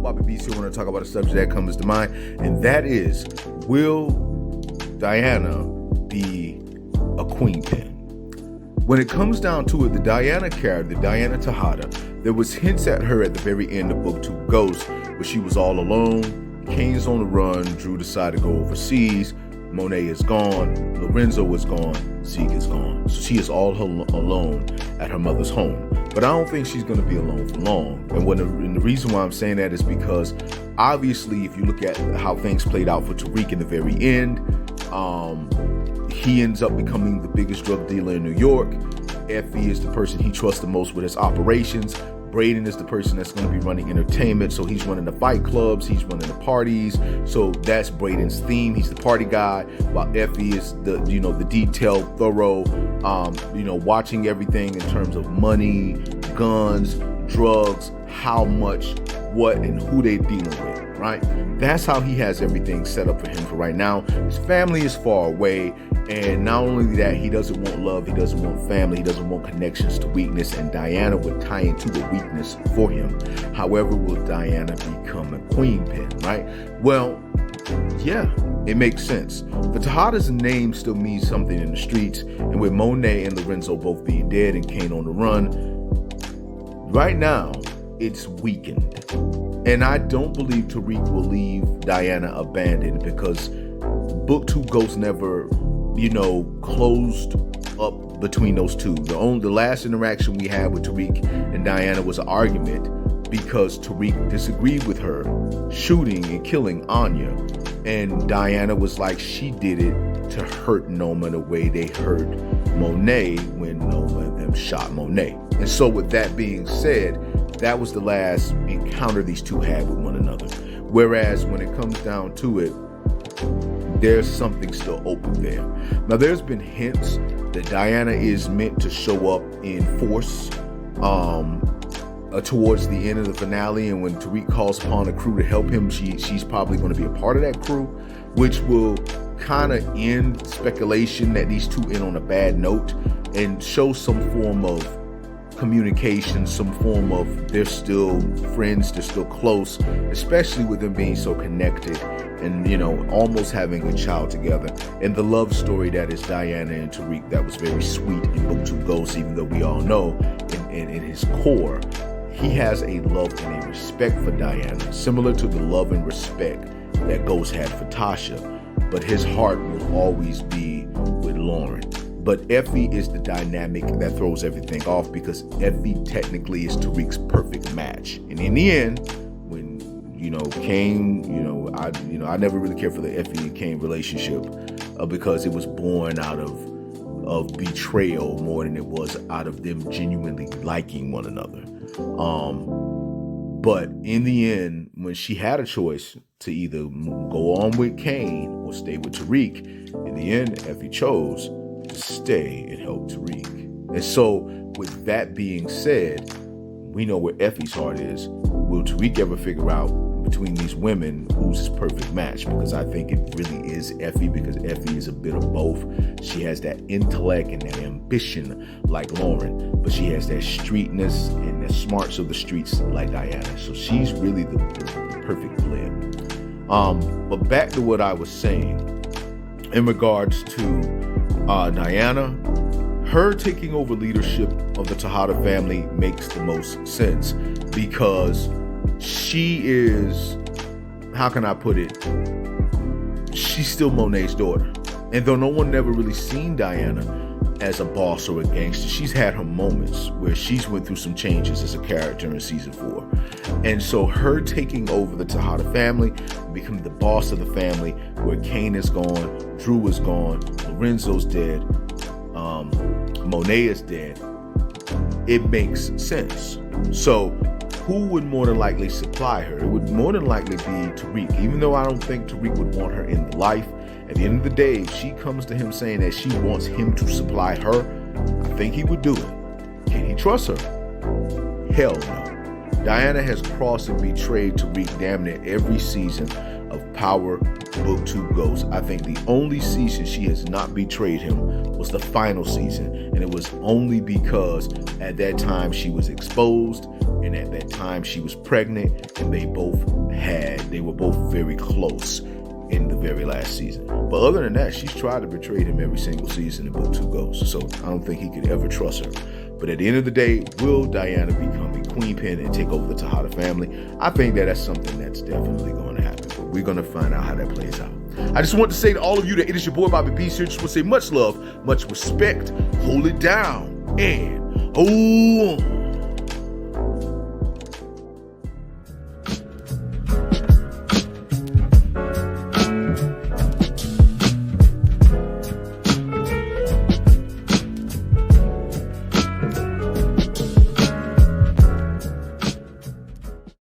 Bobby Beast here. I want to talk about a subject that comes to mind, and that is, will Diana be a Queenpin? When it comes down to it, the Diana character, Diana Tejada, there was hints at her at the very end of Book 2 Ghost, where she was all alone. Kane's on the run. Drew decided to go overseas. Monet is gone. Lorenzo is gone. Zeke is gone. So she is all alone at her mother's home. But I don't think she's going to be alone for long. And the reason why I'm saying that is because, obviously, if you look at how things played out for Tariq in the very end, he ends up becoming the biggest drug dealer in New York. Effie is the person he trusts the most with his operations. Braden is the person that's going to be running entertainment, so he's running the fight clubs, he's running the parties, so that's Braden's theme. He's the party guy, while Effie is the detailed, thorough, watching everything in terms of money, guns, drugs, how much, what, and who they're dealing with, right? That's how he has everything set up for him for right now. His family is far away, and not only that, he doesn't want love, he doesn't want family, he doesn't want connections to weakness, and Diana would tie into the weakness for him. However, will Diana become a Queenpin, right? Well, yeah, it makes sense. The Tejada's name still means something in the streets, and with Monet and Lorenzo both being dead and Kane on the run, right now, it's weakened. And I don't believe Tariq will leave Diana abandoned, because Book 2 Ghost never, closed up between those two. The last interaction we had with Tariq and Diana was an argument because Tariq disagreed with her shooting and killing Anya. And Diana was like, she did it to hurt Noma the way they hurt Monet when Noma and them shot Monet. And so with that being said, that was the last encounter these two had with one another. Whereas when it comes down to it, there's something still open there. Now, there's been hints that Diana is meant to show up in force towards the end of the finale, and when Tariq calls upon a crew to help him, she's probably going to be a part of that crew, which will kind of end speculation that these two end on a bad note and show some form of communication, some form of they're still friends, they're still close, especially with them being so connected and almost having a child together. And the love story that is Diana and Tariq, that was very sweet in Book 2 Ghost, even though we all know in his core he has a love and a respect for Diana, similar to the love and respect that Ghost had for Tasha, but his heart will always be with Lauren. But Effie is the dynamic that throws everything off, because Effie technically is Tariq's perfect match. And in the end, when Kane, I never really cared for the Effie and Kane relationship because it was born out of betrayal more than it was out of them genuinely liking one another. But in the end, when she had a choice to either go on with Kane or stay with Tariq, in the end, Effie chose to stay and help Tariq. And so with that being said, we know where Effie's heart is. Will Tariq ever figure out between these women who's his perfect match? Because I think it really is Effie, because Effie is a bit of both. She has that intellect and that ambition like Lauren, but she has that streetness and that smarts of the streets like Diana. So she's really the perfect blend. But back to what I was saying in regards to Diana, her taking over leadership of the Tejada family makes the most sense, because she is, how can I put it, she's still Monet's daughter. And though no one never really seen Diana as a boss or a gangster, she's had her moments where she's went through some changes as a character in season 4. And so her taking over the Tejada family, becoming the boss of the family, where Kane is gone, Drew is gone, Lorenzo's dead, Monet is dead, it makes sense. So who would more than likely supply her? It would more than likely be Tariq, even though I don't think Tariq would want her in the life. At the end of the day, if she comes to him saying that she wants him to supply her, I think he would do it. Can he trust her? Hell no. Diana has crossed and betrayed Tariq damn near every season of Power Book 2 Ghost. I think the only season she has not betrayed him was the final season, and it was only because at that time she was exposed, and at that time she was pregnant, and they were both very close in the very last season. But other than that, she's tried to betray him every single season in Book 2 Ghost, so I don't think he could ever trust her. But at the end of the day, will Diana become the Queenpin and take over the Tejada family? I think that's something that's definitely going to happen. But we're going to find out how that plays out. I just want to say to all of you that it is your boy Bobby Beast here. Just want to say much love, much respect, hold it down, and hold on.